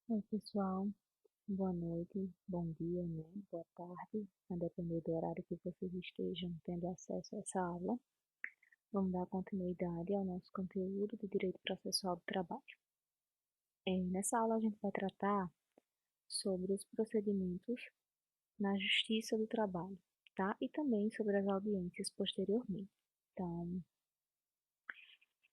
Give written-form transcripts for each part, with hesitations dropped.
Oi, pessoal. Boa noite, bom dia, né? Boa tarde, a depender do horário que vocês estejam tendo acesso a essa aula. Vamos dar continuidade ao nosso conteúdo de Direito Processual do Trabalho. Nessa aula, a gente vai tratar sobre os procedimentos na Justiça do Trabalho, tá? E também sobre as audiências posteriormente. Então,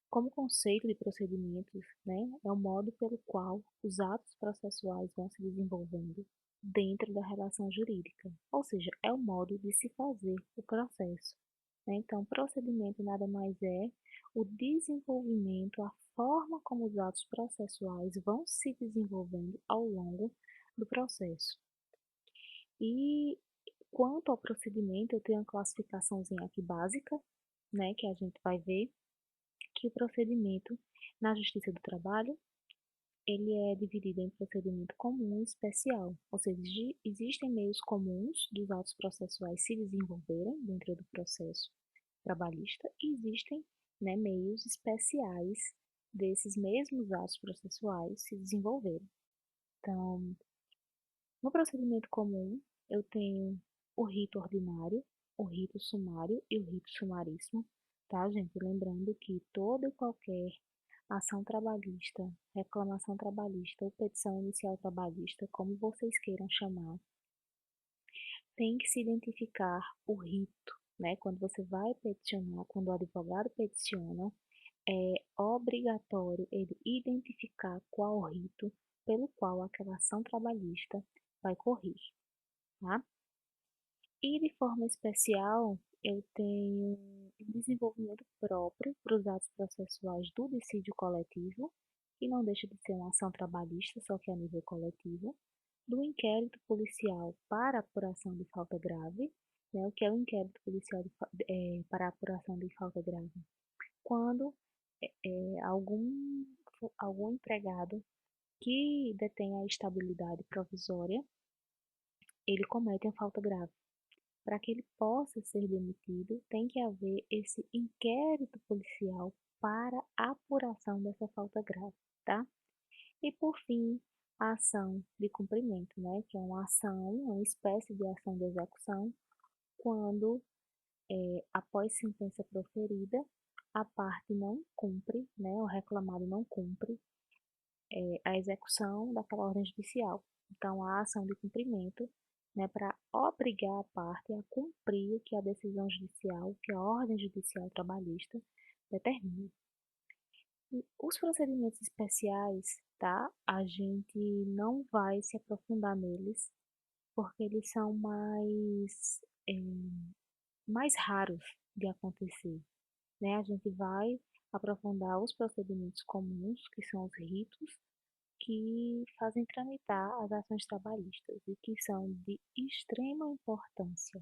como conceito de procedimentos, né, é o modo pelo qual os atos processuais vão se desenvolvendo dentro da relação jurídica, ou seja, é o modo de se fazer o processo, né? Então, procedimento nada mais é o desenvolvimento, a forma como os atos processuais vão se desenvolvendo ao longo do processo. E quanto ao procedimento, eu tenho uma classificaçãozinha aqui básica, né, que a gente vai ver que o procedimento na Justiça do Trabalho ele é dividido em procedimento comum e especial, ou seja, existem meios comuns dos atos processuais se desenvolverem dentro do processo trabalhista e existem, né, meios especiais desses mesmos atos processuais se desenvolverem. Então, no procedimento comum, eu tenho o rito ordinário, o rito sumário e o rito sumaríssimo, tá, gente? Lembrando que toda e qualquer ação trabalhista, reclamação trabalhista ou petição inicial trabalhista, como vocês queiram chamar, tem que se identificar o rito, né? Quando você vai peticionar, quando o advogado peticiona, é obrigatório ele identificar qual rito pelo qual aquela ação trabalhista vai correr, tá? E de forma especial, eu tenho um desenvolvimento próprio para os atos processuais do dissídio coletivo, que não deixa de ser uma ação trabalhista, só que a nível coletivo, do inquérito policial para apuração de falta grave, né? O que é o inquérito policial para apuração de falta grave? Quando algum empregado que detém a estabilidade provisória, ele comete uma falta grave. Para que ele possa ser demitido, tem que haver esse inquérito policial para apuração dessa falta grave, tá? E por fim, a ação de cumprimento, né? Que é uma ação, uma espécie de ação de execução, quando, após sentença proferida, a parte não cumpre, né? O reclamado não cumpre a execução daquela ordem judicial. Então, a ação de cumprimento, né, para obrigar a parte a cumprir o que a decisão judicial, que a ordem judicial trabalhista determina. E os procedimentos especiais, tá? A gente não vai se aprofundar neles, porque eles são mais raros de acontecer, né? A gente vai aprofundar os procedimentos comuns, que são os ritos, que fazem tramitar as ações trabalhistas e que são de extrema importância,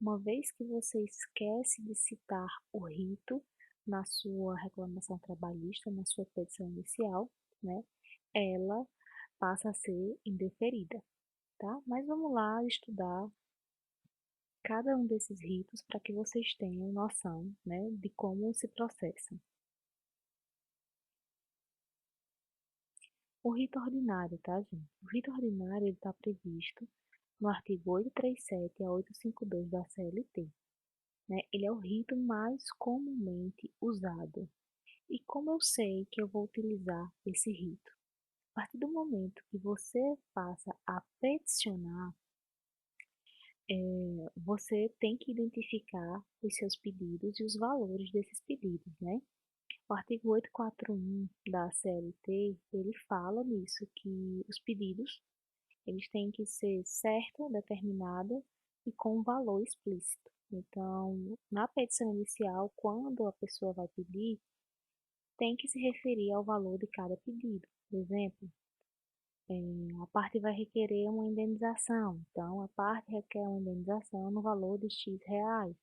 uma vez que você esquece de citar o rito na sua reclamação trabalhista, na sua petição inicial, né, ela passa a ser indeferida, tá? Mas vamos lá estudar cada um desses ritos para que vocês tenham noção, né, de como se processa. O rito ordinário, tá, gente? O rito ordinário está previsto no artigo 837 a 852 da CLT, né? Ele é o rito mais comumente usado. E como eu sei que eu vou utilizar esse rito? A partir do momento que você passa a peticionar, você tem que identificar os seus pedidos e os valores desses pedidos, né? O artigo 841 da CLT, ele fala nisso, que os pedidos eles têm que ser certo, determinado e com um valor explícito. Então, na petição inicial, quando a pessoa vai pedir, tem que se referir ao valor de cada pedido. Por exemplo, a parte vai requerer uma indenização. Então, a parte requer uma indenização no valor de X reais.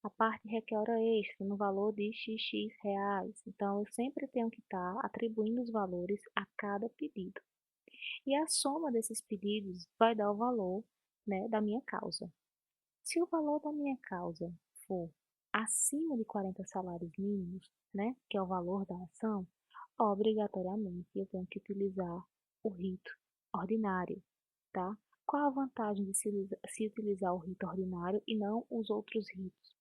A parte requer hora extra no valor de XX reais. Então, eu sempre tenho que estar atribuindo os valores a cada pedido. E a soma desses pedidos vai dar o valor, né, da minha causa. Se o valor da minha causa for acima de 40 salários mínimos, né, que é o valor da ação, obrigatoriamente eu tenho que utilizar o rito ordinário, tá? Qual a vantagem de se utilizar o rito ordinário e não os outros ritos?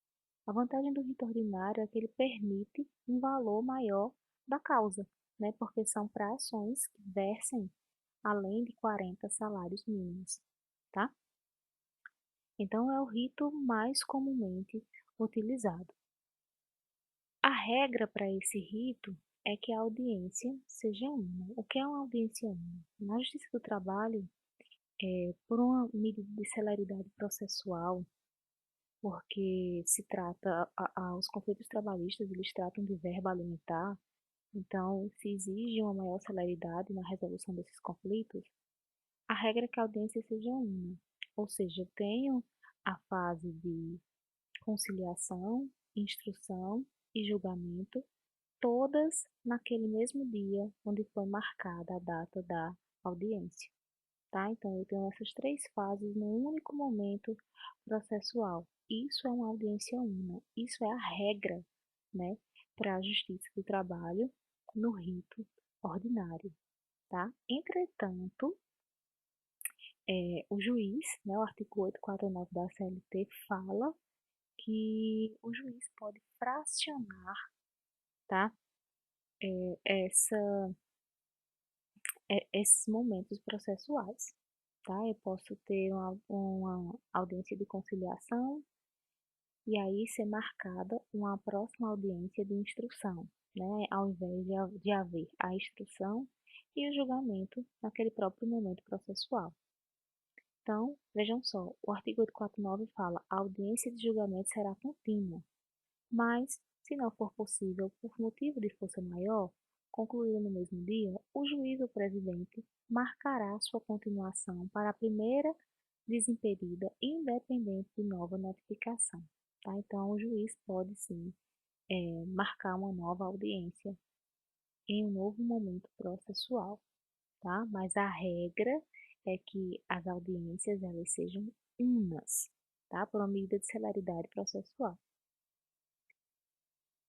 A vantagem do rito ordinário é que ele permite um valor maior da causa, né? Porque são para ações que versem além de 40 salários mínimos, tá? Então é o rito mais comumente utilizado. A regra para esse rito é que a audiência seja uma. O que é uma audiência uma? Na Justiça do Trabalho, por uma medida de celeridade processual, porque se trata, os conflitos trabalhistas, eles tratam de verba alimentar, então se exige uma maior celeridade na resolução desses conflitos, a regra é que a audiência seja uma. Ou seja, eu tenho a fase de conciliação, instrução e julgamento, todas naquele mesmo dia onde foi marcada a data da audiência, tá? Então, eu tenho essas três fases num único momento processual. Isso é uma audiência una. Isso é a regra, né, para a Justiça do Trabalho no rito ordinário, tá? Entretanto, o juiz, né, o artigo 849 da CLT fala que o juiz pode fracionar, tá? Essa esses momentos processuais, tá? Eu posso ter uma audiência de conciliação e aí ser marcada uma próxima audiência de instrução, né? Ao invés de haver a instrução e o julgamento naquele próprio momento processual. Então, vejam só, o artigo 849 fala: a audiência de julgamento será contínua, mas, se não for possível, por motivo de força maior, concluída no mesmo dia, o juiz ou presidente marcará sua continuação para a primeira desimpedida, independente de nova notificação. Tá? Então, o juiz pode sim marcar uma nova audiência em um novo momento processual, tá? Mas a regra é que as audiências elas sejam unas, tá? Por uma medida de celeridade processual.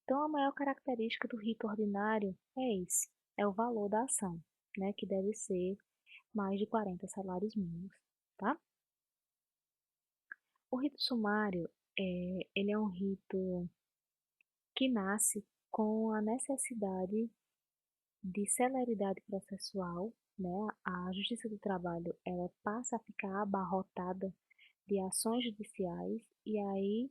Então, a maior característica do rito ordinário é esse, é o valor da ação, né, que deve ser mais de 40 salários mínimos, tá? O rito sumário, ele é um rito que nasce com a necessidade de celeridade processual, né? A Justiça do Trabalho, ela passa a ficar abarrotada de ações judiciais e aí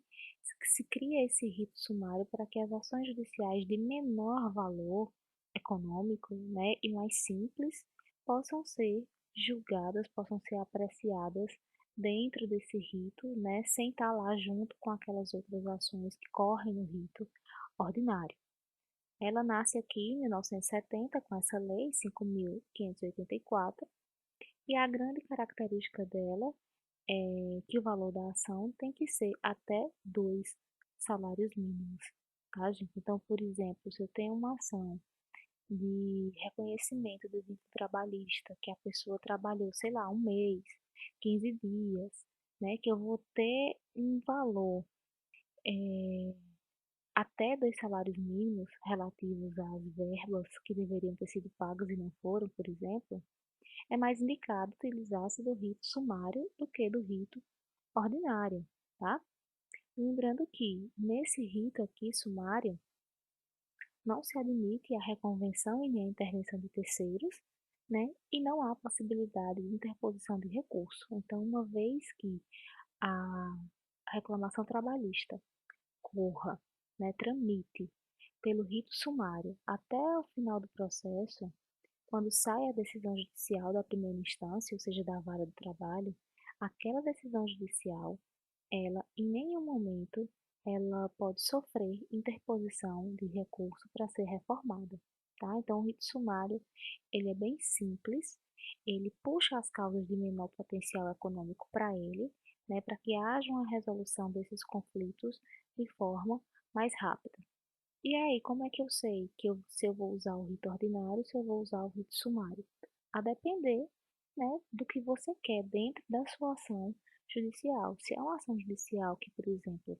se cria esse rito sumário para que as ações judiciais de menor valor econômico, né, e mais simples possam ser julgadas, possam ser apreciadas dentro desse rito, né, sem estar lá junto com aquelas outras ações que correm no rito ordinário. Ela nasce aqui em 1970 com essa lei 5.584 e a grande característica dela que o valor da ação tem que ser até 2 salários mínimos, tá, gente? Então, por exemplo, se eu tenho uma ação de reconhecimento do vínculo trabalhista, que a pessoa trabalhou, sei lá, um mês, 15 dias, né, que eu vou ter um valor até 2 salários mínimos relativos às verbas que deveriam ter sido pagas e não foram, por exemplo, é mais indicado utilizar-se do rito sumário do que do rito ordinário, tá? Lembrando que, nesse rito aqui sumário, não se admite a reconvenção e nem a intervenção de terceiros, né? E não há possibilidade de interposição de recurso. Então, uma vez que a reclamação trabalhista corra, né, tramite pelo rito sumário até o final do processo, quando sai a decisão judicial da primeira instância, ou seja, da vara do trabalho, aquela decisão judicial ela, em nenhum momento, ela pode sofrer interposição de recurso para ser reformada, tá? Então, o rito sumário, ele é bem simples, ele puxa as causas de menor potencial econômico para ele, né, para que haja uma resolução desses conflitos de forma mais rápida. E aí, como é que eu sei se eu vou usar o rito ordinário, se eu vou usar o rito sumário? A depender, né, do que você quer dentro da sua ação judicial. Se é uma ação judicial que, por exemplo,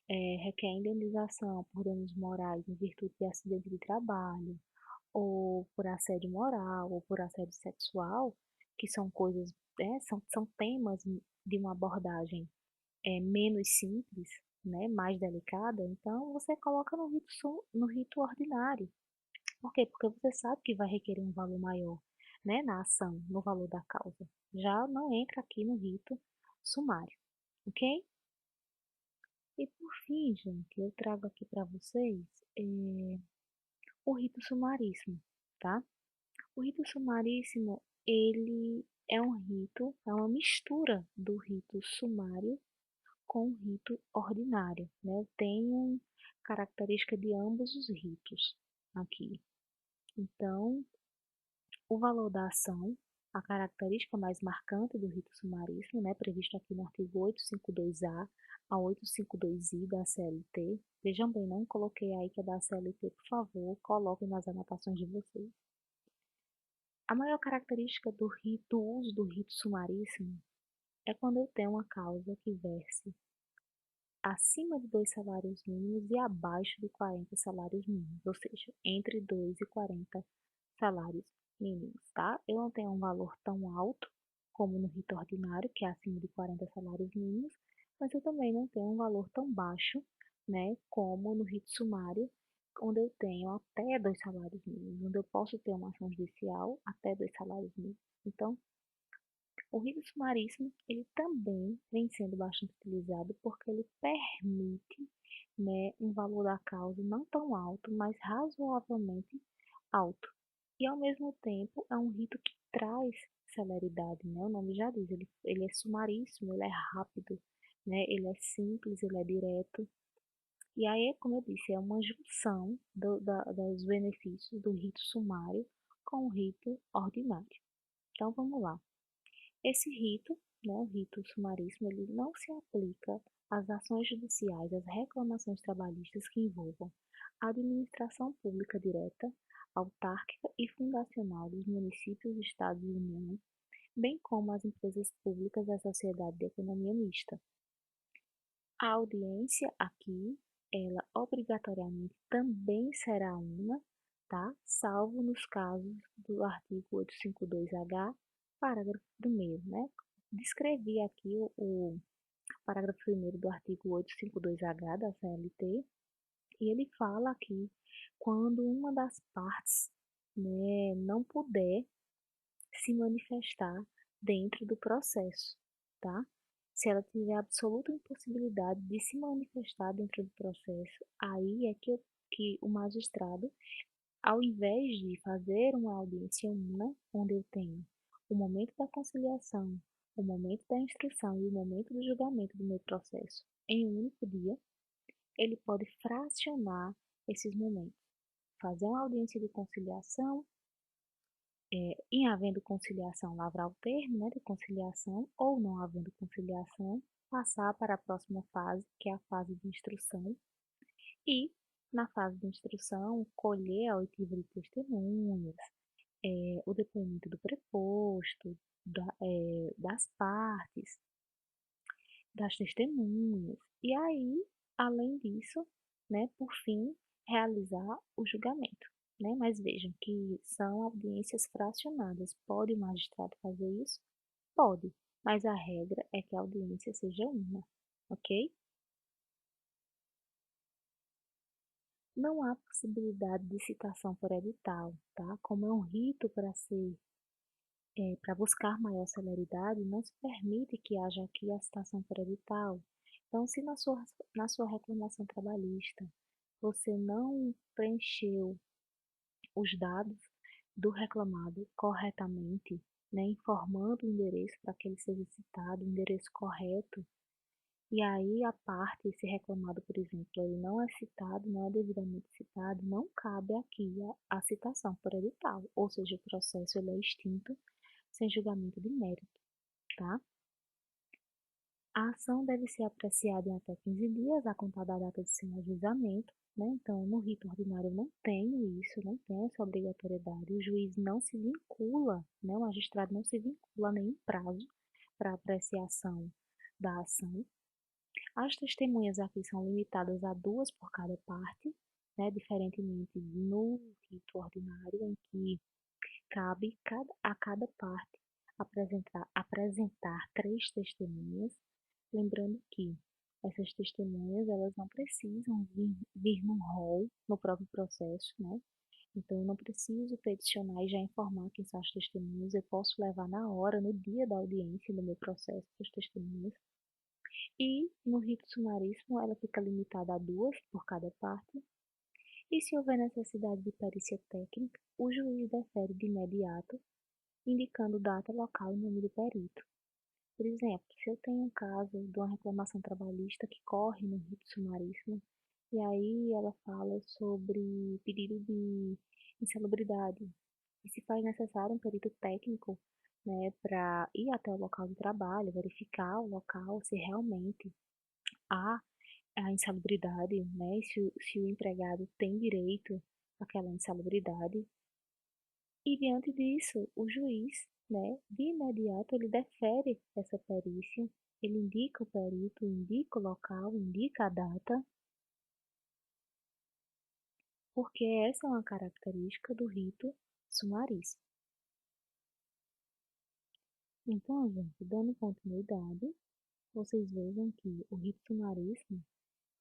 requer indenização por danos morais em virtude de acidente de trabalho, ou por assédio moral, ou por assédio sexual, que são coisas, são temas de uma abordagem menos simples, né, mais delicada, então você coloca no rito ordinário. Por quê? Porque você sabe que vai requerer um valor maior, né, na ação, no valor da causa. Já não entra aqui no rito sumário, ok? E por fim, gente, eu trago aqui para vocês o rito sumaríssimo, tá? O rito sumaríssimo, ele é um rito, é uma mistura do rito sumário com o rito ordinário, né? Tem característica de ambos os ritos aqui. Então, o valor da ação, a característica mais marcante do rito sumaríssimo, né, previsto aqui no artigo 852-A a 852-I da CLT. Vejam bem, não coloquei aí que é da CLT, por favor, coloquem nas anotações de vocês. A maior característica do uso do rito sumaríssimo é quando eu tenho uma causa que verse acima de 2 salários mínimos e abaixo de 40 salários mínimos, ou seja, entre 2 e 40 salários mínimos, tá? Eu não tenho um valor tão alto como no rito ordinário, que é acima de 40 salários mínimos, mas eu também não tenho um valor tão baixo, né, como no rito sumário, onde eu tenho até 2 salários mínimos, onde eu posso ter uma ação judicial até 2 salários mínimos. Então, o rito sumaríssimo, ele também vem sendo bastante utilizado porque ele permite, né, um valor da causa não tão alto, mas razoavelmente alto. E ao mesmo tempo é um rito que traz celeridade, né? O nome já diz, ele é sumaríssimo, ele é rápido, né? Ele é simples, ele é direto. E aí, como eu disse, é uma junção dos benefícios do rito sumário com o rito ordinário. Então vamos lá. Esse rito, né, o rito sumaríssimo, ele não se aplica às ações judiciais, às reclamações trabalhistas que envolvam a administração pública direta, autárquica e fundacional dos municípios, estados e União, bem como as empresas públicas da sociedade de economia mista. A audiência aqui, ela obrigatoriamente também será uma, tá? Salvo nos casos do artigo 852-H, parágrafo 1º, né? Descrevi aqui o parágrafo 1º do artigo 852-H da CLT, e ele fala aqui quando uma das partes, né, não puder se manifestar dentro do processo, tá? Se ela tiver absoluta impossibilidade de se manifestar dentro do processo, aí é que o magistrado, ao invés de fazer uma audiência una, onde eu tenho o momento da conciliação, o momento da instrução e o momento do julgamento do meu processo em um único dia, ele pode fracionar esses momentos. Fazer uma audiência de conciliação, em havendo conciliação, lavrar o termo, né, de conciliação, ou não havendo conciliação, passar para a próxima fase, que é a fase de instrução, e, na fase de instrução, colher a oitiva de testemunhas, o depoimento do preposto, das partes, das testemunhas, e aí, além disso, né, por fim, realizar o julgamento. Né? Mas vejam que são audiências fracionadas. Pode o magistrado fazer isso? Pode, mas a regra é que a audiência seja uma, ok? Não há possibilidade de citação por edital, tá? Como é um rito para para buscar maior celeridade, não se permite que haja aqui a citação por edital. Então, se na sua reclamação trabalhista você não preencheu os dados do reclamado corretamente, né, informando o endereço para que ele seja citado, o endereço correto, e aí a parte, esse reclamado, por exemplo, ele não é citado, não é devidamente citado, não cabe aqui a citação por edital, ou seja, o processo ele é extinto sem julgamento de mérito, tá? A ação deve ser apreciada em até 15 dias, a contar da data de seu ajuizamento, né? Então, no rito ordinário não tem isso, não tem essa obrigatoriedade. O juiz não se vincula, né? O magistrado não se vincula a nenhum prazo para apreciação da ação. As testemunhas aqui são limitadas a 2 por cada parte, né? Diferentemente no rito ordinário, em que cabe a cada parte apresentar três testemunhas, lembrando que essas testemunhas elas não precisam vir num rol no próprio processo, né? Então, eu não preciso peticionar e já informar quem são as testemunhas, eu posso levar na hora, no dia da audiência do meu processo, as testemunhas. E no rito sumaríssimo, ela fica limitada a duas por cada parte. E se houver necessidade de perícia técnica, o juiz defere de imediato, indicando data, local e nome do perito. Por exemplo, se eu tenho um caso de uma reclamação trabalhista que corre no rito sumaríssimo, e aí ela fala sobre pedido de insalubridade, e se faz necessário um perito técnico, né, para ir até o local de trabalho, verificar o local, se realmente há a insalubridade, né, se o empregado tem direito àquela insalubridade. E diante disso, o juiz, né, de imediato, ele defere essa perícia, ele indica o perito, indica o local, indica a data, porque essa é uma característica do rito sumaríssimo. Então, gente, dando continuidade, vocês vejam que o rito sumaríssimo,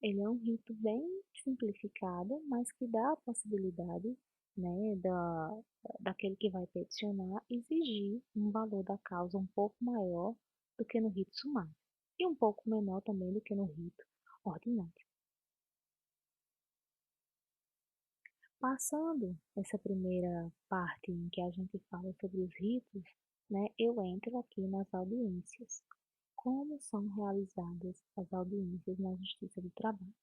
ele é um rito bem simplificado, mas que dá a possibilidade, né, daquele que vai peticionar exigir um valor da causa um pouco maior do que no rito sumário, e um pouco menor também do que no rito ordinário. Passando essa primeira parte em que a gente fala sobre os ritos, né, eu entro aqui nas audiências. Como são realizadas as audiências na Justiça do Trabalho,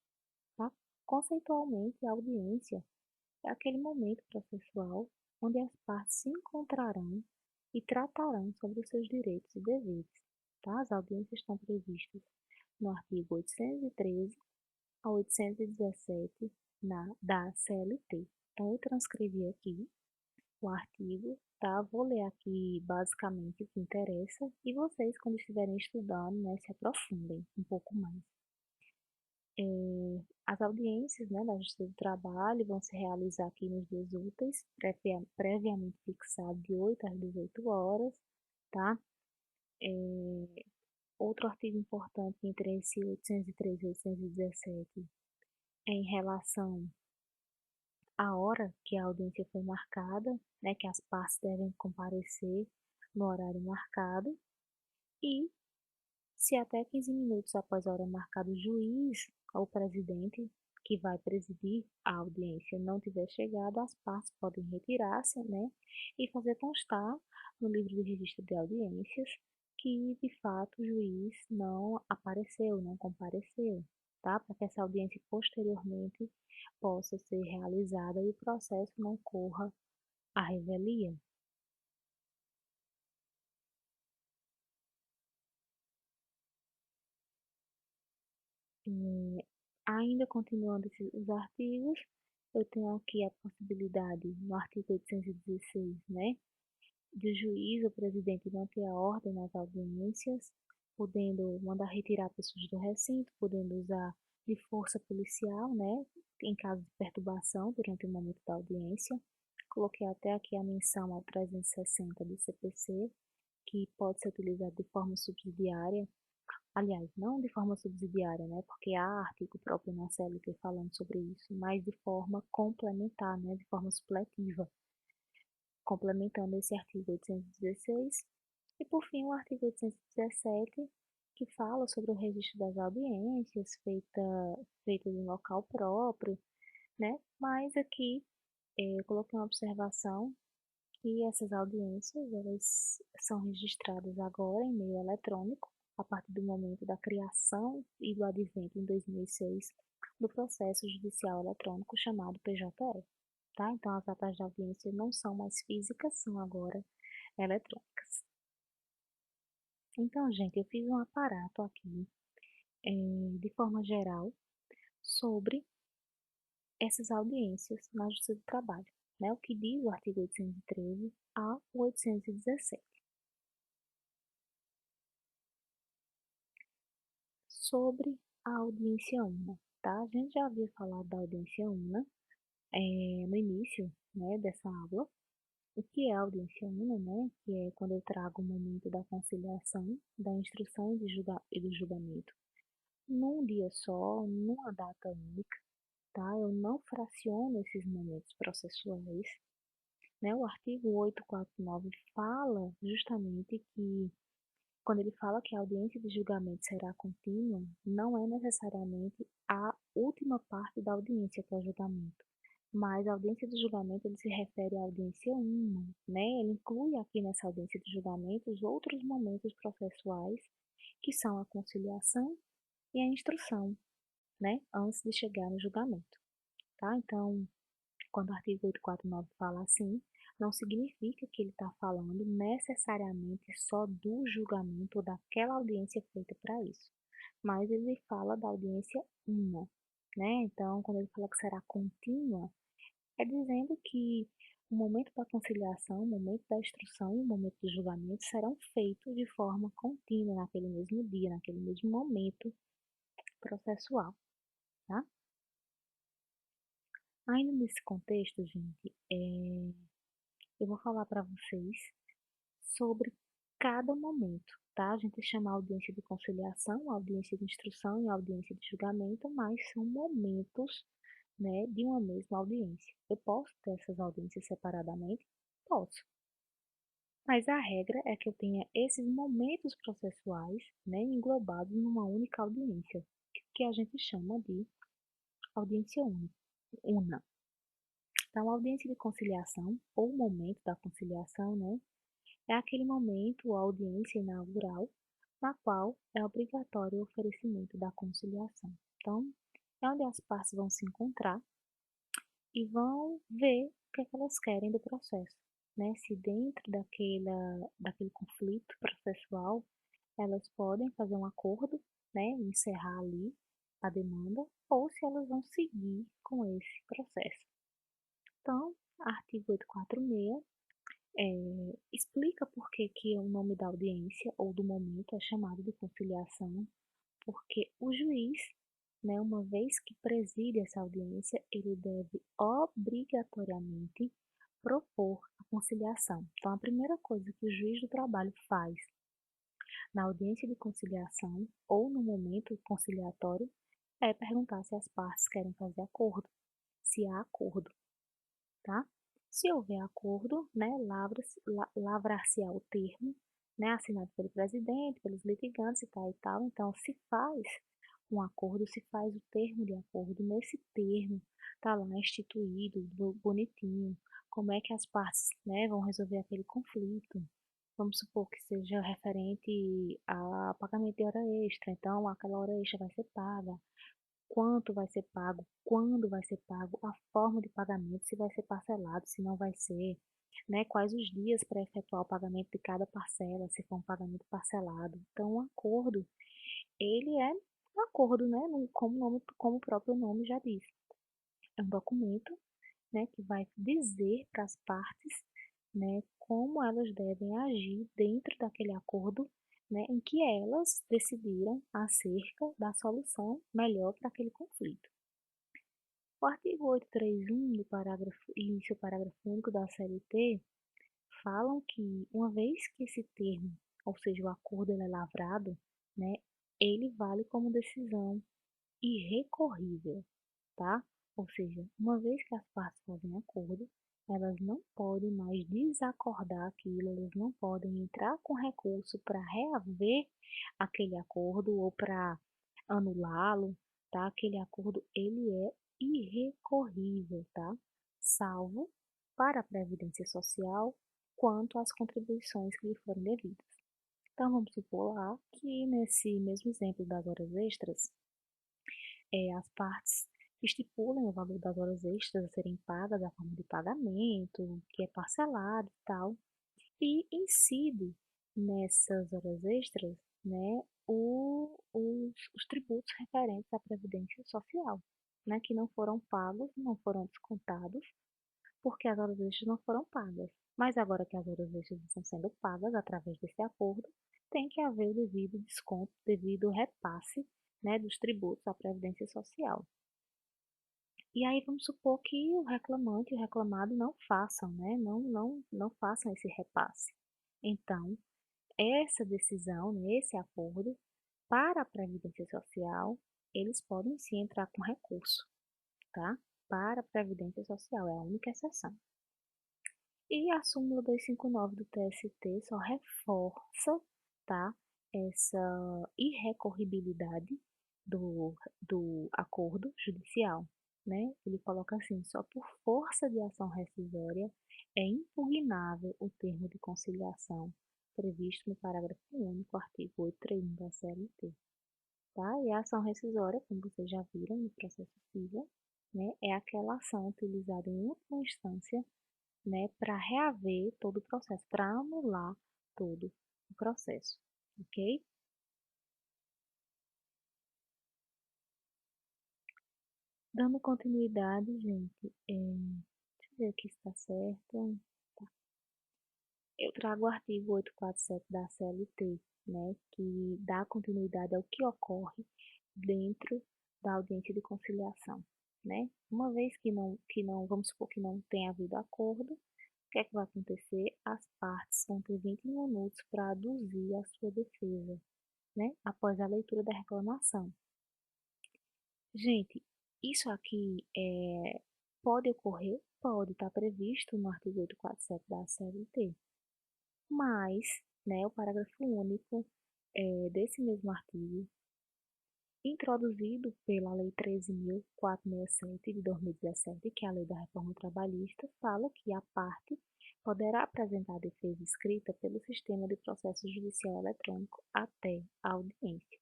tá? Conceitualmente, a audiência é aquele momento processual onde as partes se encontrarão e tratarão sobre os seus direitos e deveres, tá? As audiências estão previstas no artigo 813 a 817 da CLT. Então, eu transcrevi aqui o artigo, tá? Vou ler aqui basicamente o que interessa e vocês, quando estiverem estudando, né, se aprofundem um pouco mais. As audiências, né, da Justiça do Trabalho vão se realizar aqui nos dias úteis, previamente fixado de 8 às 18 horas, tá? Outro artigo importante entre esse 813 e 817 é em relação à hora que a audiência foi marcada, né, que as partes devem comparecer no horário marcado e se até 15 minutos após a hora marcada o juiz ou o presidente que vai presidir a audiência não tiver chegado, as partes podem retirar-se, né, e fazer constar no livro de registro de audiências que, de fato, o juiz não apareceu, não compareceu, tá? Para que essa audiência posteriormente possa ser realizada e o processo não corra à revelia. Ainda continuando os artigos, eu tenho aqui a possibilidade, no artigo 816, né, de o juiz ou presidente manter a ordem nas audiências, podendo mandar retirar pessoas do recinto, podendo usar de força policial, né, em caso de perturbação durante o momento da audiência. Coloquei até aqui a menção ao 360 do CPC, que pode ser utilizado de forma subsidiária. Aliás, não de forma subsidiária, né, porque há artigo próprio na CLT falando sobre isso, mas de forma complementar, né, de forma supletiva, complementando esse artigo 816. E, por fim, o artigo 817, que fala sobre o registro das audiências feitas em local próprio, né, mas aqui eu coloquei uma observação que essas audiências elas são registradas agora em meio eletrônico, a partir do momento da criação e do advento em 2006 do processo judicial eletrônico chamado PJE, tá? Então as atas de audiência não são mais físicas, são agora eletrônicas. Então, gente, eu fiz um aparato aqui, de forma geral, sobre essas audiências na Justiça do Trabalho, né? O que diz o artigo 813 a 817. Sobre a audiência una, tá? A gente já havia falado da audiência una, no início, né, dessa aula, o que é a audiência una, né, que é quando eu trago o momento da conciliação, da instrução e do julgamento num dia só, numa data única, tá? Eu não fraciono esses momentos processuais, né? O artigo 849 fala justamente que quando ele fala que a audiência de julgamento será contínua, não é necessariamente a última parte da audiência que é o julgamento, mas a audiência de julgamento ele se refere à audiência uma, né? Ele inclui aqui nessa audiência de julgamento os outros momentos processuais, que são a conciliação e a instrução, né? Antes de chegar no julgamento, tá? Então, quando o artigo 849 fala assim, não significa que ele está falando necessariamente só do julgamento ou daquela audiência feita para isso, mas ele fala da audiência uma, né? Então, quando ele fala que será contínua, é dizendo que o momento da conciliação, o momento da instrução e o momento do julgamento serão feitos de forma contínua naquele mesmo dia, naquele mesmo momento processual, tá? Ainda nesse contexto, gente, eu vou falar para vocês sobre cada momento, tá? A gente chama a audiência de conciliação, a audiência de instrução e a audiência de julgamento, mas são momentos, né, de uma mesma audiência. Eu posso ter essas audiências separadamente? Posso. Mas a regra é que eu tenha esses momentos processuais, né, englobados numa única audiência, que a gente chama de audiência una. Então, a audiência de conciliação, ou o momento da conciliação, né, é aquele momento ou audiência inaugural na qual é obrigatório o oferecimento da conciliação. Então, é onde as partes vão se encontrar e vão ver o que é que elas querem do processo, né? Se dentro daquele conflito processual elas podem fazer um acordo, né, encerrar ali a demanda, ou se elas vão seguir com esse processo. Então, artigo 846 explica por que, que o nome da audiência ou do momento é chamado de conciliação, porque o juiz, né, uma vez que preside essa audiência, ele deve obrigatoriamente propor a conciliação. Então, a primeira coisa que o juiz do trabalho faz na audiência de conciliação ou no momento conciliatório é perguntar se as partes querem fazer acordo, se há acordo, tá? Se houver acordo, né, lavrar-se-á o termo, né, assinado pelo presidente, pelos litigantes e tal e tal. Então, se faz um acordo, se faz o termo de acordo. Nesse termo, tá lá instituído, bonitinho, como é que as partes, né, vão resolver aquele conflito. Vamos supor que seja referente a pagamento de hora extra, então aquela hora extra vai ser paga, quanto vai ser pago, quando vai ser pago, a forma de pagamento, se vai ser parcelado, se não vai ser, né? Quais os dias para efetuar o pagamento de cada parcela, se for um pagamento parcelado. Então, o acordo, ele é um acordo, né? Como o próprio nome já diz. É um documento, né, que vai dizer para as partes, né, como elas devem agir dentro daquele acordo, né, em que elas decidiram acerca da solução melhor para aquele conflito. O artigo 831 do parágrafo e seu parágrafo único da CLT falam que, uma vez que esse termo, ou seja, o acordo ele é lavrado, né, ele vale como decisão irrecorrível, tá? Ou seja, uma vez que as partes fazem acordo, elas não podem mais desacordar aquilo, elas não podem entrar com recurso para reaver aquele acordo ou para anulá-lo, tá? Aquele acordo ele é irrecorrível, tá? Salvo para a Previdência Social quanto às contribuições que lhe forem devidas. Então, vamos supor lá que nesse mesmo exemplo das horas extras, as partes estipulam o valor das horas extras a serem pagas, a forma de pagamento, que é parcelado e tal, e incide nessas horas extras, né, os tributos referentes à Previdência Social, né, que não foram pagos, não foram descontados, porque as horas extras não foram pagas. Mas agora que as horas extras estão sendo pagas através desse acordo, tem que haver o devido desconto, devido repasse, né, dos tributos à Previdência Social. E aí vamos supor que o reclamante e o reclamado não façam, né? Não façam esse repasse. Então, essa decisão, né, esse acordo, para a Previdência Social, eles podem sim entrar com recurso, tá? Para a Previdência Social, é a única exceção. E a súmula 259 do TST só reforça, tá, essa irrecorribilidade do acordo judicial, né? Ele coloca assim, só por força de ação rescisória é impugnável o termo de conciliação previsto no parágrafo único, artigo 831 da CLT, tá? E a ação rescisória, como vocês já viram no processo civil, né, é aquela ação utilizada em última instância, né, para reaver todo o processo, para anular todo o processo, ok? Dando continuidade, gente, deixa eu ver aqui se está certo. Tá. Eu trago o artigo 847 da CLT, né, que dá continuidade ao que ocorre dentro da audiência de conciliação, né? Uma vez que não, vamos supor que não tenha havido acordo, o que é que vai acontecer? As partes vão ter 20 minutos para aduzir a sua defesa, né, após a leitura da reclamação. Gente, isso aqui pode ocorrer? Pode, estar previsto no artigo 847 da CLT, mas, né, o parágrafo único desse mesmo artigo, introduzido pela Lei 13.467 de 2017, que é a Lei da Reforma Trabalhista, fala que a parte poderá apresentar defesa escrita pelo sistema de processo judicial eletrônico até a audiência.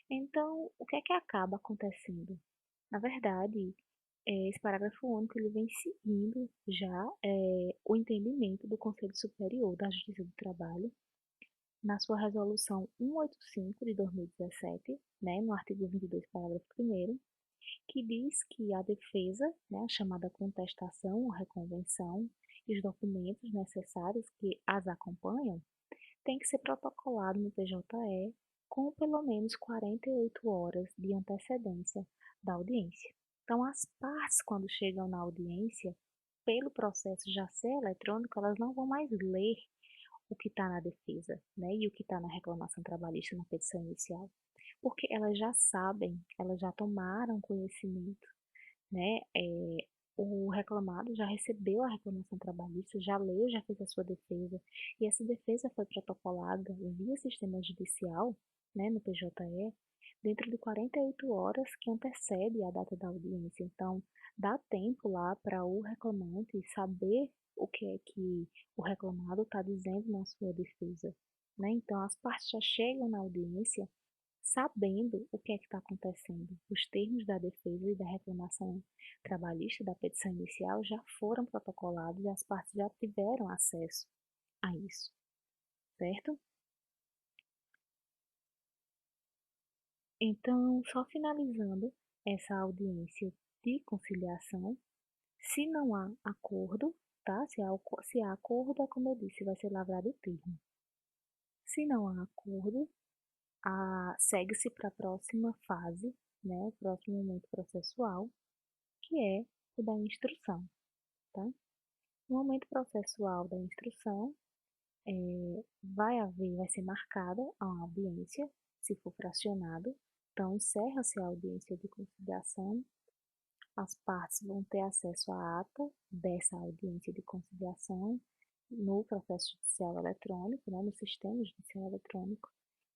Então, o que é que acaba acontecendo? Na verdade, esse parágrafo único ele vem seguindo já o entendimento do Conselho Superior da Justiça do Trabalho, na sua resolução 185 de 2017, né, no artigo 22, parágrafo 1º, que diz que a defesa, né, a chamada contestação ou reconvenção, e os documentos necessários que as acompanham, tem que ser protocolado no PJE com pelo menos 48 horas de antecedência da audiência. Então, as partes, quando chegam na audiência, pelo processo já ser eletrônico, elas não vão mais ler o que está na defesa, né, e o que está na reclamação trabalhista na petição inicial, porque elas já sabem, elas já tomaram conhecimento, né, o reclamado já recebeu a reclamação trabalhista, já leu, já fez a sua defesa, e essa defesa foi protocolada via sistema judicial, né, no PJE, dentro de 48 horas que antecede a data da audiência. Então, dá tempo lá para o reclamante saber o que é que o reclamado está dizendo na sua defesa, né? Então, as partes já chegam na audiência sabendo o que é que está acontecendo. Os termos da defesa e da reclamação trabalhista da petição inicial já foram protocolados e as partes já tiveram acesso a isso, certo? Então, só finalizando essa audiência de conciliação, se não há acordo, tá? Se há acordo, é como eu disse, vai ser lavrado o termo. Se não há acordo, segue-se para a próxima fase, né? O próximo momento processual, que é o da instrução, tá? No momento processual da instrução, vai ser marcada a audiência, se for fracionado. Então, encerra-se a audiência de conciliação. As partes vão ter acesso à ata dessa audiência de conciliação no processo judicial eletrônico, né, no sistema judicial eletrônico,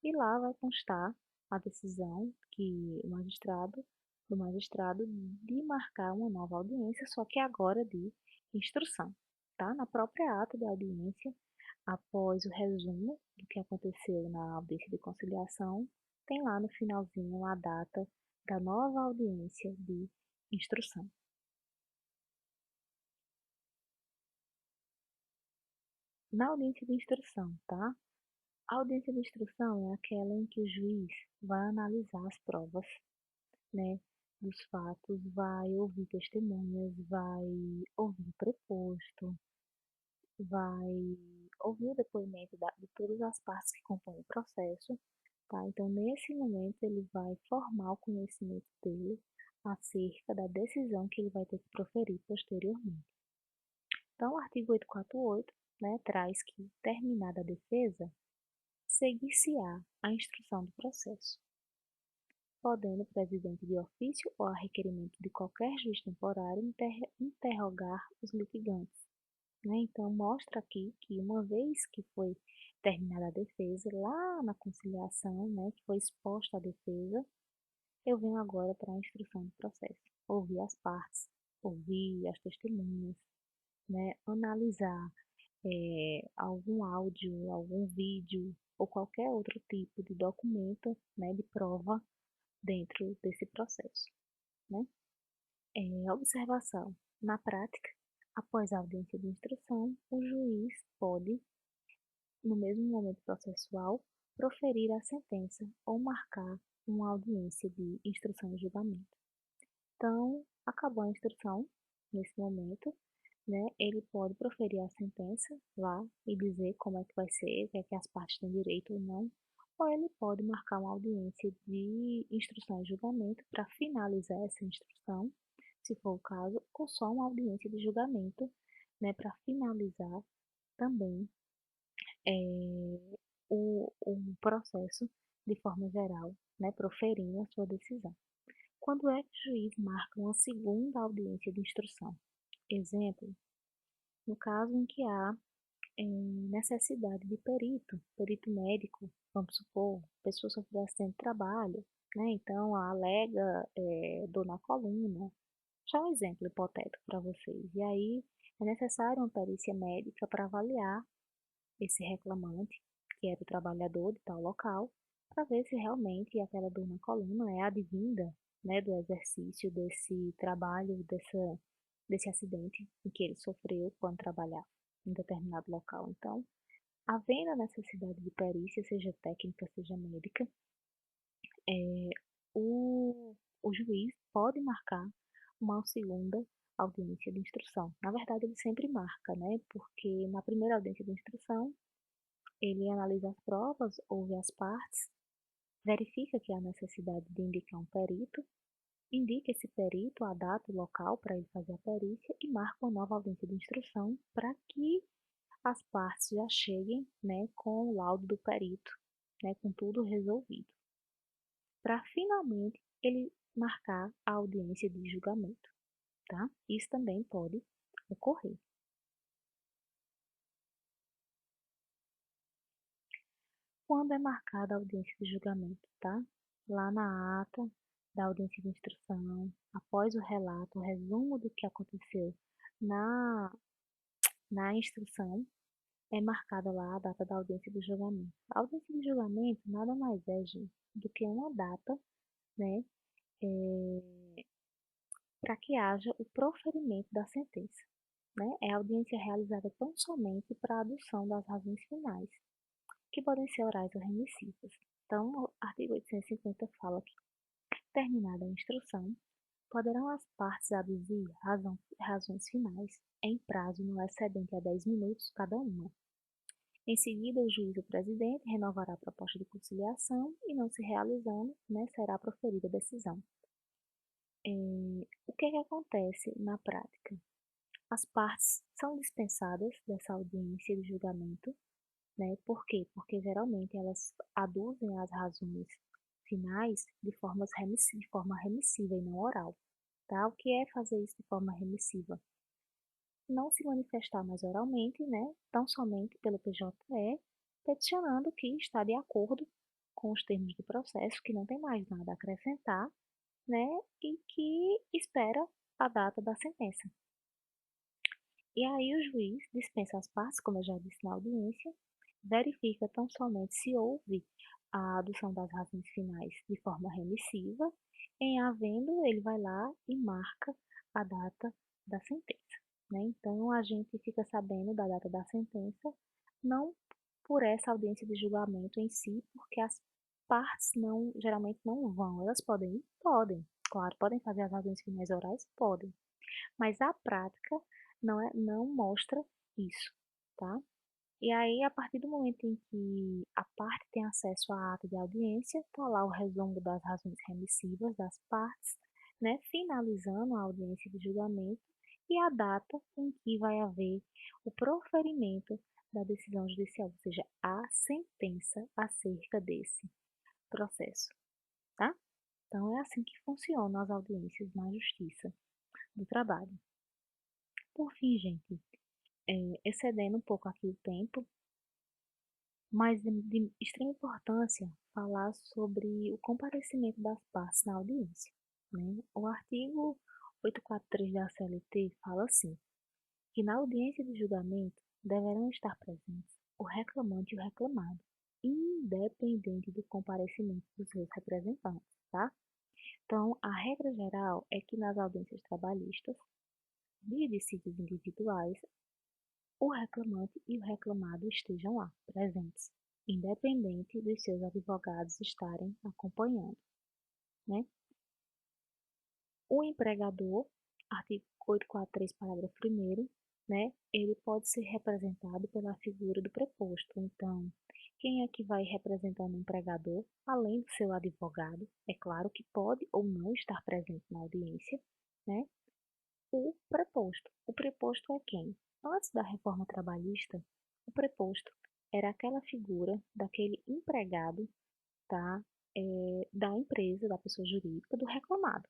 e lá vai constar a decisão do magistrado de marcar uma nova audiência, só que agora de instrução, tá? Na própria ata da audiência, após o resumo do que aconteceu na audiência de conciliação, tem lá no finalzinho a data da nova audiência de instrução. Na audiência de instrução, tá? A audiência de instrução é aquela em que o juiz vai analisar as provas, né, dos fatos, vai ouvir testemunhas, vai ouvir o preposto, vai ouvir o depoimento de todas as partes que compõem o processo, tá? Então, nesse momento, ele vai formar o conhecimento dele acerca da decisão que ele vai ter que proferir posteriormente. Então, o artigo 848, né, traz que, terminada a defesa, seguir-se-á a instrução do processo, podendo o presidente de ofício ou a requerimento de qualquer juiz temporário interrogar os litigantes, né? Então, mostra aqui que uma vez que foi terminada a defesa, lá na conciliação, né, que foi exposta a defesa, eu venho agora para a instrução do processo. Ouvir as partes, ouvir as testemunhas, né, analisar algum áudio, algum vídeo ou qualquer outro tipo de documento, né, de prova dentro desse processo, né? Observação. Na prática, após a audiência de instrução, o juiz pode, no mesmo momento processual, proferir a sentença ou marcar uma audiência de instrução e julgamento. Então, acabou a instrução nesse momento, né? Ele pode proferir a sentença lá e dizer como é que vai ser, o que é que as partes têm direito ou não, ou ele pode marcar uma audiência de instrução e julgamento para finalizar essa instrução, se for o caso, ou só uma audiência de julgamento, né, para finalizar também o processo de forma geral, né, proferindo a sua decisão. Quando é que o juiz marca uma segunda audiência de instrução? Exemplo, no caso em que há necessidade de perito médico, vamos supor, pessoa sofreu acidente de trabalho, né? Então alega dor na coluna. Só um exemplo hipotético para vocês. E aí é necessário uma perícia médica para avaliar esse reclamante, que era o trabalhador de tal local, para ver se realmente aquela dor na coluna é advinda, né, do exercício desse trabalho, desse acidente em que ele sofreu quando trabalhava em determinado local. Então, havendo a necessidade de perícia, seja técnica, seja médica, é, o juiz pode marcar uma segunda audiência de instrução. Na verdade, ele sempre marca, né? Porque na primeira audiência de instrução, ele analisa as provas, ouve as partes, verifica que há necessidade de indicar um perito, indica esse perito a data e o local para ele fazer a perícia e marca uma nova audiência de instrução para que as partes já cheguem, né, com o laudo do perito, né, com tudo resolvido, para finalmente ele marcar a audiência de julgamento, tá? Isso também pode ocorrer. Quando é marcada a audiência de julgamento, tá? Lá na ata da audiência de instrução, após o relato, o resumo do que aconteceu na, na instrução, é marcada lá a data da audiência de julgamento. A audiência de julgamento nada mais é, gente, do que uma data, né, para que haja o proferimento da sentença. Né? É a audiência realizada tão somente para a adução das razões finais, que podem ser orais ou remissivas. Então, o artigo 850 fala que, terminada a instrução, poderão as partes aduzir razões finais em prazo não excedente a 10 minutos cada uma. Em seguida, o juiz ou presidente renovará a proposta de conciliação e, não se realizando, né, será proferida a decisão. O que acontece na prática? As partes são dispensadas dessa audiência de julgamento, né? Por quê? Porque geralmente elas aduzem as razões finais de forma remissiva e não oral, tá? O que é fazer isso de forma remissiva? Não se manifestar mais oralmente, né? Tão somente pelo PJE, peticionando que está de acordo com os termos do processo, que não tem mais nada a acrescentar, né? E que espera a data da sentença. E aí o juiz dispensa as partes, como eu já disse na audiência, verifica tão somente se houve a adução das razões finais de forma remissiva, em havendo, ele vai lá e marca a data da sentença. Né? Então, a gente fica sabendo da data da sentença, não por essa audiência de julgamento em si, porque as partes geralmente não vão. Elas podem ir? Podem. Claro, podem fazer as razões finais orais? Podem. Mas a prática não mostra isso, tá? E aí, a partir do momento em que a parte tem acesso à ata de audiência, está lá o resumo das razões remissivas das partes, né, finalizando a audiência de julgamento e a data em que vai haver o proferimento da decisão judicial, ou seja, a sentença acerca desse processo, tá? Então, é assim que funcionam as audiências na Justiça do Trabalho. Por fim, gente, excedendo um pouco aqui o tempo, mas de extrema importância falar sobre o comparecimento das partes na audiência, né? O artigo 843 da CLT fala assim, que na audiência de julgamento deverão estar presentes o reclamante e o reclamado, independente do comparecimento dos seus representantes, tá? Então, a regra geral é que nas audiências trabalhistas, de dissídios individuais, o reclamante e o reclamado estejam lá, presentes, independente dos seus advogados estarem acompanhando, né? O empregador, artigo 843, parágrafo 1º, né, ele pode ser representado pela figura do preposto. Então, quem é que vai representando o empregador, além do seu advogado? É claro que pode ou não estar presente na audiência, né? O preposto. O preposto é quem? Antes da reforma trabalhista, o preposto era aquela figura daquele empregado, tá? Da empresa, da pessoa jurídica, do reclamado.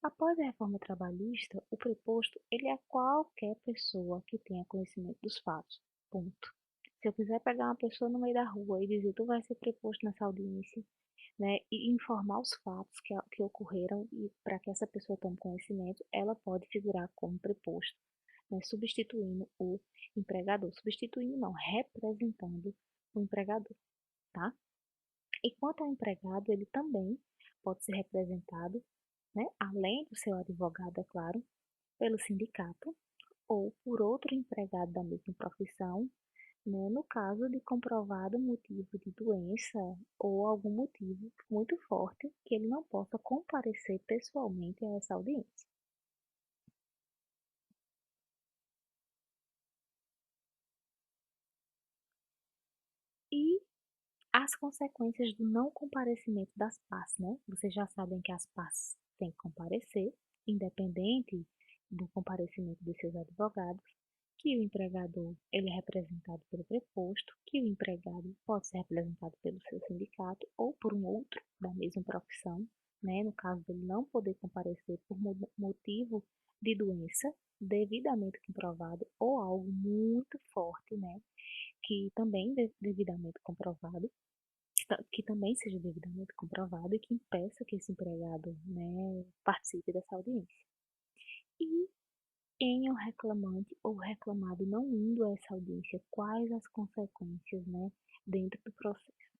Após a reforma trabalhista, o preposto ele é qualquer pessoa que tenha conhecimento dos fatos. Ponto. Se eu quiser pegar uma pessoa no meio da rua e dizer tu vai ser preposto nessa audiência, né, e informar os fatos que ocorreram e para que essa pessoa tome conhecimento, ela pode figurar como preposto, né, substituindo o empregador, substituindo não, representando o empregador, tá? E quanto ao empregado, ele também pode ser representado, né, além do seu advogado, é claro, pelo sindicato ou por outro empregado da mesma profissão, né, no caso de comprovado motivo de doença ou algum motivo muito forte que ele não possa comparecer pessoalmente a essa audiência. E as consequências do não comparecimento das partes, né? Vocês já sabem que as partes têm que comparecer, independente do comparecimento dos seus advogados, que o empregador ele é representado pelo preposto, que o empregado pode ser representado pelo seu sindicato ou por um outro da mesma profissão, né? No caso dele não poder comparecer por motivo de doença devidamente comprovado ou algo muito forte, né? Que também devidamente comprovado, que também seja devidamente comprovado e que impeça que esse empregado, né, participe dessa audiência. E em um reclamante ou reclamado não indo a essa audiência, quais as consequências, né, dentro do processo?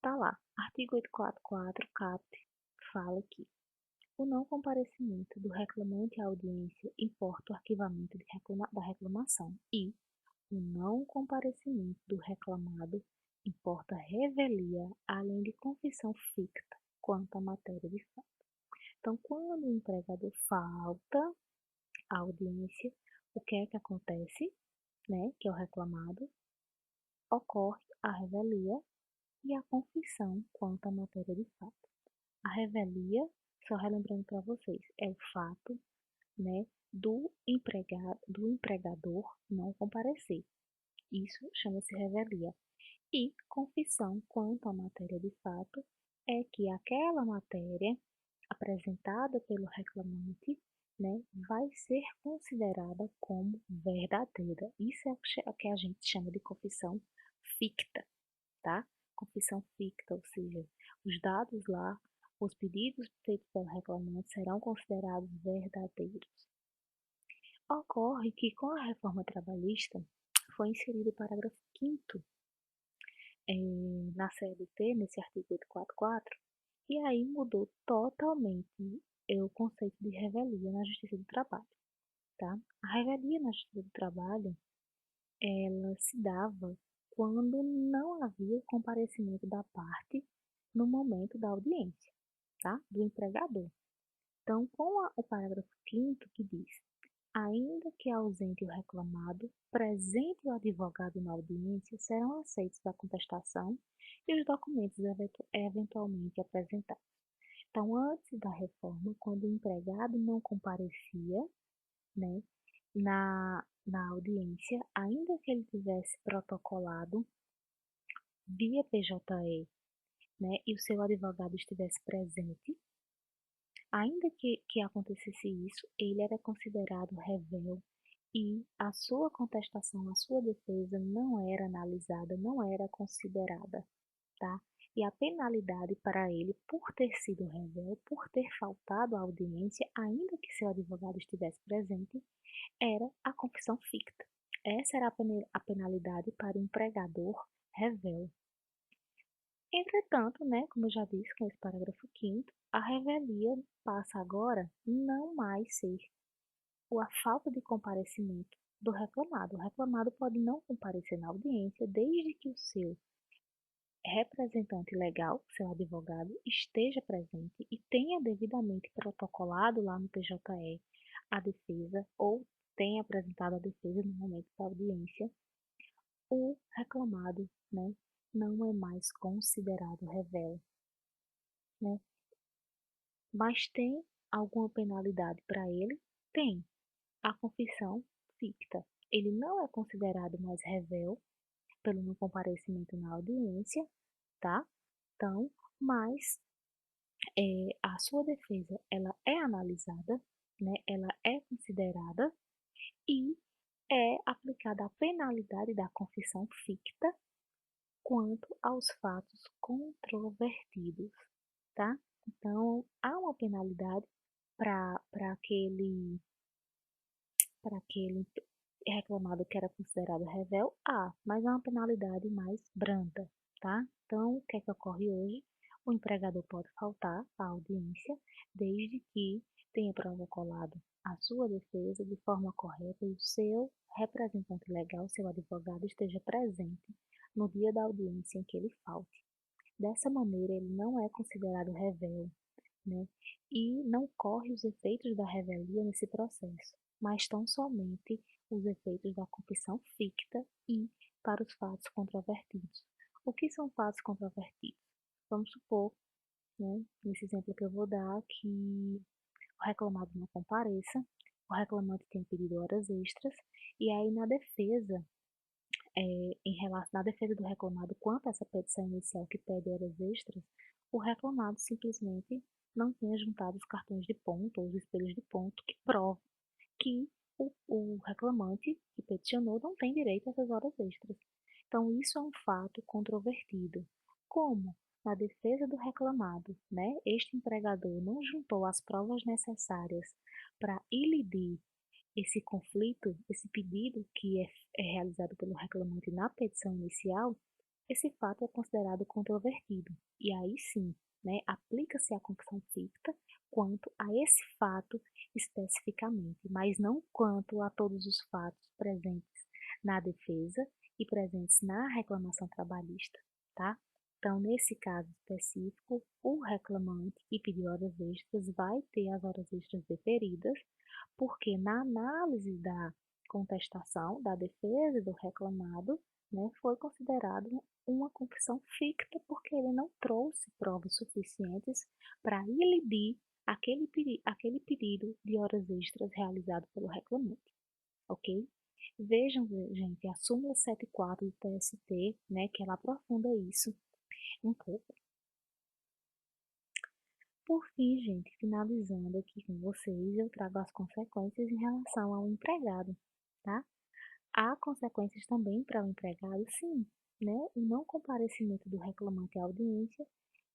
Tá lá, artigo 844, caput, fala que o não comparecimento do reclamante à audiência importa o arquivamento da reclamação e o não comparecimento do reclamado importa revelia, além de confissão ficta quanto à matéria de fato. Então, quando o empregador falta à audiência, o que é que acontece, né, que é o reclamado, ocorre a revelia e a confissão quanto à matéria de fato. A revelia, só relembrando para vocês, é o fato, né, do empregador não comparecer. Isso chama-se revelia. E confissão quanto à matéria de fato é que aquela matéria apresentada pelo reclamante, né, vai ser considerada como verdadeira. Isso é o que a gente chama de confissão ficta, tá? Confissão ficta, ou seja, os dados lá, os pedidos feitos pelo reclamante serão considerados verdadeiros. Ocorre que com a reforma trabalhista foi inserido o parágrafo 5º na CLT, nesse artigo 844, e aí mudou totalmente o conceito de revelia na Justiça do Trabalho, tá? A revelia na Justiça do Trabalho, ela se dava quando não havia o comparecimento da parte no momento da audiência, tá? Do empregador. Então, com o parágrafo 5º que diz: ainda que ausente o reclamado, presente o advogado na audiência, serão aceitos a contestação e os documentos eventualmente apresentados. Então, antes da reforma, quando o empregado não comparecia, né, na audiência, ainda que ele tivesse protocolado via PJE, né, e o seu advogado estivesse presente, ainda que acontecesse isso, ele era considerado rével e a sua contestação, a sua defesa não era analisada, não era considerada, tá? E a penalidade para ele, por ter sido rével, por ter faltado à audiência, ainda que seu advogado estivesse presente, era a confissão ficta. Essa era a penalidade para o empregador rével. Entretanto, né, como eu já disse com esse parágrafo 5º, a revelia passa agora não mais ser a falta de comparecimento do reclamado. O reclamado pode não comparecer na audiência desde que o seu representante legal, seu advogado, esteja presente e tenha devidamente protocolado lá no PJE a defesa ou tenha apresentado a defesa no momento da audiência, o reclamado, né, não é mais considerado rével, né? Mas tem alguma penalidade para ele? Tem. A confissão ficta. Ele não é considerado mais rével pelo não comparecimento na audiência, tá? Então, mas a sua defesa ela é analisada, né? Ela é considerada e é aplicada a penalidade da confissão ficta quanto aos fatos controvertidos, tá? Então, há uma penalidade para aquele reclamado que era considerado rével, mas é uma penalidade mais branda, tá? Então, o que é que ocorre hoje? O empregador pode faltar à audiência desde que tenha protocolado a sua defesa de forma correta e o seu representante legal, seu advogado, esteja presente no dia da audiência em que ele falte. Dessa maneira, ele não é considerado rével, né? E não corre os efeitos da revelia nesse processo, mas tão somente os efeitos da confissão ficta e para os fatos controvertidos. O que são fatos controvertidos? Vamos supor, né, nesse exemplo que eu vou dar, que o reclamado não compareça, o reclamante tenha pedido horas extras, e aí na defesa, na defesa do reclamado quanto a essa petição inicial que pede horas extras, o reclamado simplesmente não tenha juntado os cartões de ponto ou os espelhos de ponto que provam que o reclamante que peticionou não tem direito a essas horas extras. Então, isso é um fato controvertido. Como na defesa do reclamado, né, este empregador não juntou as provas necessárias para ilidir esse conflito, esse pedido que é realizado pelo reclamante na petição inicial, esse fato é considerado controvertido. E aí sim, né, aplica-se a confissão ficta quanto a esse fato especificamente, mas não quanto a todos os fatos presentes na defesa e presentes na reclamação trabalhista, tá? Então, nesse caso específico, o reclamante que pediu horas extras vai ter as horas extras deferidas, porque na análise da contestação, da defesa do reclamado, né, foi considerado uma confissão ficta porque ele não trouxe provas suficientes para ilidir aquele pedido de horas extras realizado pelo reclamante, ok? Vejam, gente, a súmula 74 do TST, né, que ela aprofunda isso um pouco. Por fim, gente, finalizando aqui com vocês, eu trago as consequências em relação ao empregado, tá? Há consequências também para o empregado, sim, né? O não comparecimento do reclamante à audiência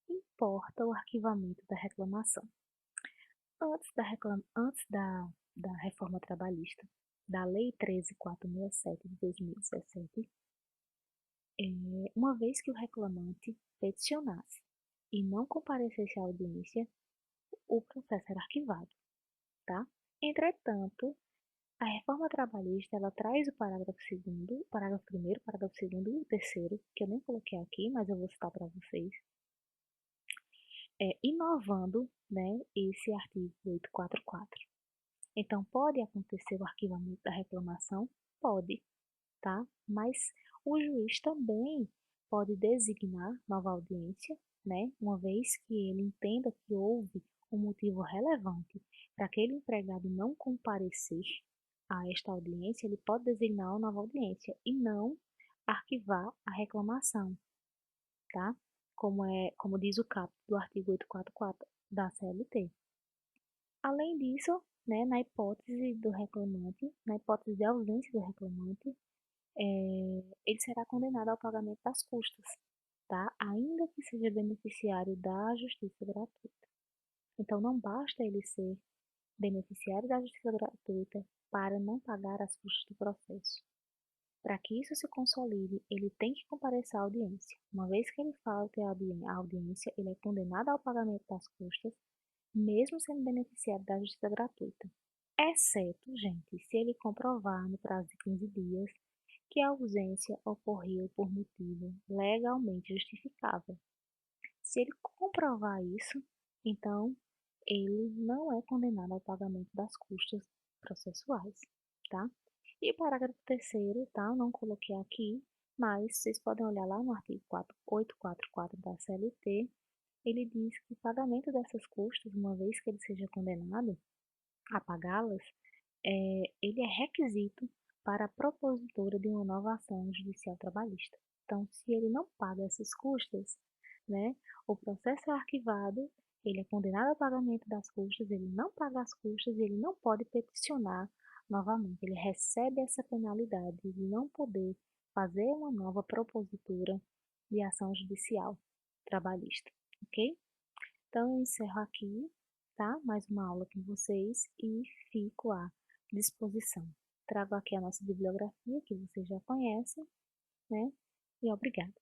importa o arquivamento da reclamação. Antes da reforma trabalhista, da Lei 13.467 de 2017, uma vez que o reclamante peticionasse e não comparecesse à audiência, o processo era arquivado, tá? Entretanto, a reforma trabalhista, ela traz o parágrafo 2º, o parágrafo 1º, o parágrafo 2º e o 3º, que eu nem coloquei aqui, mas eu vou citar para vocês, inovando, né, esse artigo 844. Então, pode acontecer o arquivamento da reclamação? Pode, tá? Mas o juiz também pode designar nova audiência, né? Uma vez que ele entenda que houve um motivo relevante para aquele empregado não comparecer a esta audiência, ele pode designar uma nova audiência e não arquivar a reclamação, tá? Como diz o caput do artigo 844 da CLT. Além disso, né, na hipótese do reclamante, na hipótese de ausência do reclamante, ele será condenado ao pagamento das custas, tá? Ainda que seja beneficiário da justiça gratuita. Então, não basta ele ser beneficiário da justiça gratuita para não pagar as custas do processo. Para que isso se consolide, ele tem que comparecer à audiência. Uma vez que ele falte à audiência, ele é condenado ao pagamento das custas, mesmo sendo beneficiário da justiça gratuita. Exceto, gente, se ele comprovar no prazo de 15 dias que a ausência ocorreu por motivo legalmente justificável. Se ele comprovar isso, então ele não é condenado ao pagamento das custas processuais, tá? E o parágrafo terceiro, tá? Eu não coloquei aqui, mas vocês podem olhar lá no artigo 844 da CLT, ele diz que o pagamento dessas custas, uma vez que ele seja condenado a pagá-las, ele é requisito para a propositura de uma nova ação judicial trabalhista. Então, se ele não paga essas custas, né, o processo é arquivado, ele é condenado ao pagamento das custas, ele não paga as custas e ele não pode peticionar novamente. Ele recebe essa penalidade de não poder fazer uma nova propositura de ação judicial trabalhista, ok? Então, eu encerro aqui, tá? Mais uma aula com vocês e fico à disposição. Trago aqui a nossa bibliografia, que vocês já conhecem, né? E obrigada.